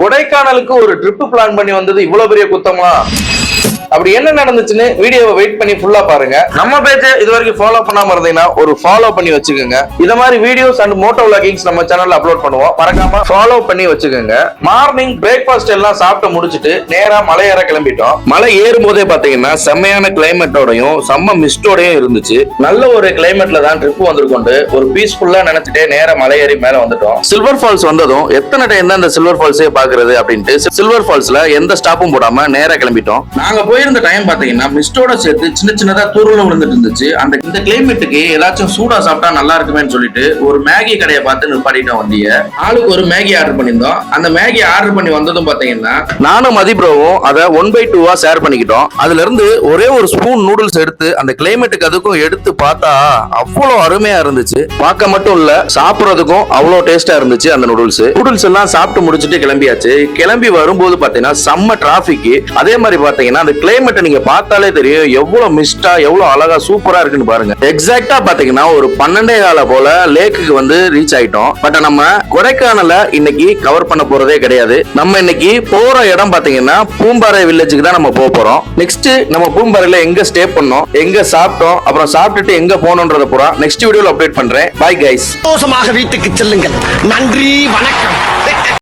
கொடைக்கானலுக்கு ஒரு trip plan பண்ணி வந்தது இவ்வளவு பெரிய குத்தமா? அப்படி என்ன நடந்துச்சுன்னு வீடியோவை வெயிட் பண்ணி ஃபுல்லா பாருங்க. நம்ம பேஜை இது வரைக்கும் ஃபாலோ பண்ணாம இருந்தீங்கன்னா ஒரு ஃபாலோ பண்ணி வச்சுக்கோங்க. இத மாதிரி வீடியோஸ் அண்ட் மோட்டோ விளாகிங்ஸ் நம்ம சேனல்ல அப்லோட் பண்ணுவோம், மறக்காம ஃபாலோ பண்ணி வச்சுக்கோங்க. மார்னிங் பிரேக்ஃபாஸ்ட் எல்லாம் சாப்பிட்டு முடிச்சிட்டு நேரா மலை ஏற கிளம்பிட்டோம். மலை ஏறும் போதே பாத்தீங்கன்னா செம்மையான கிளைமேட்டோடையும் செம்ம மிஸ்டோடையும் இருந்துச்சு. நல்ல ஒரு கிளைமேட்ல தான் ட்ரிப் வந்திருக்கோண்டு ஒரு பீஸ்ஃபுல்லா நினைச்சிட்டே நேரா மலை ஏறி மேல வந்துட்டோம். சில்வர் ஃபால்ஸ் வந்ததும் எத்தனை டைம் தான் இந்த சில்வர் ஃபால்ஸே பாக்குறது அப்படின்ட்டு சில்வர் ஃபால்ஸ்ல எந்த ஸ்டாப்பும் போடாம நேரா கிளம்பிட்டோம். நாங்க போயிருந்த டைம் பாத்தீங்கன்னா மிஸ்டோட சேர்த்து சின்ன சின்னதா தூரல விழுந்துட்டு இருந்துச்சு. இந்த கிளைமேட்டுக்கு ஏதாச்சும் சூடா சாப்பிட்டா நல்லா இருக்குமேன்னு சொல்லிட்டு ஒரு மேகி கடையை பார்த்து நிப்பாட்டிட்டோம் வண்டிய. ஆளுக்கு ஒரு மேகி ஆர்டர் பண்ணியிருந்தோம். அந்த மேகி ஆர்டர் பண்ணி வந்ததும் பாத்தீங்கன்னா நானும் மதிப்ரோவும் அதை 1/2 ஷேர் பண்ணிக்கிட்டோம். அதுல இருந்து ஒரே ஒரு ஸ்பூன் நூடுல்ஸ் எடுத்து அந்த கிளைமேட்டுக்கு அதுக்கும் எடுத்து பார்த்தா அவ்வளவு அருமையா இருந்துச்சு. பார்க்க மட்டும் இல்ல, சாப்பிடறதுக்கும் அவ்வளவு டேஸ்டா இருந்துச்சு. அந்த நூடுல்ஸ் எல்லாம் சாப்பிட்டு முடிச்சுட்டு கிளம்பியாச்சு. கிளம்பி வரும்போது பாத்தீங்கன்னா செம்ம டிராபிக். அதே மாதிரி பாத்தீங்கன்னா அந்த கிளைமேட் நீங்க பார்த்தாலே தெரியும் எவ்வளவு மிஸ்டா எவ்வளவு அழகா சூப்பரா இருக்குன்னு பாருங்க. எக்ஸாக்டா பாத்தீங்கன்னா ஒரு 12:15 போல லேக்குக்கு வந்து ரீச் ஆயிட்டோம். பட் நம்ம கொடைக்கானல இன்னைக்கு கவர் பண்ண போறதே கிடையாது. நம்ம இன்னைக்கு போற இடம் பாத்தீங்கன்னா பூம்பாறை வில்லேஜுக்கு தான் நம்ம போறோம். நெக்ஸ்ட் நம்ம பூம்பாறையில எங்க ஸ்டே பண்ணோம், எங்க சாப்பிட்டோம், அப்புறம் சாப்பிட்டுட்டு எங்க போனோம்ன்றத பூரா நெக்ஸ்ட் வீடியோல அப்டேட் பண்றேன். Bye guys. சந்தோஷமாக வீட்டுக்கு செல்லுங்கள். நன்றி, வணக்கம்.